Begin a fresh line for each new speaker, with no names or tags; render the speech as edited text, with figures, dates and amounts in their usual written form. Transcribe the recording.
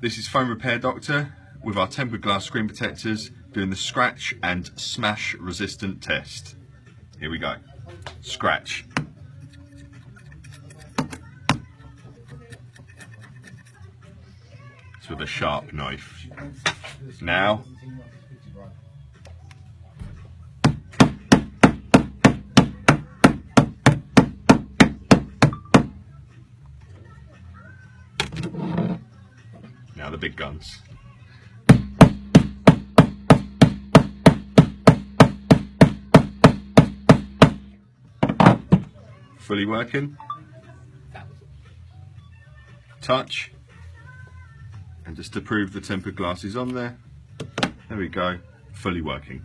This is Phone Repair Doctor with our tempered glass screen protectors doing the scratch and smash resistant test. Here we go. Scratch. It's with a sharp knife. Now, the big guns. Fully working. Touch. And just to prove the tempered glass is on there, there we go, fully working.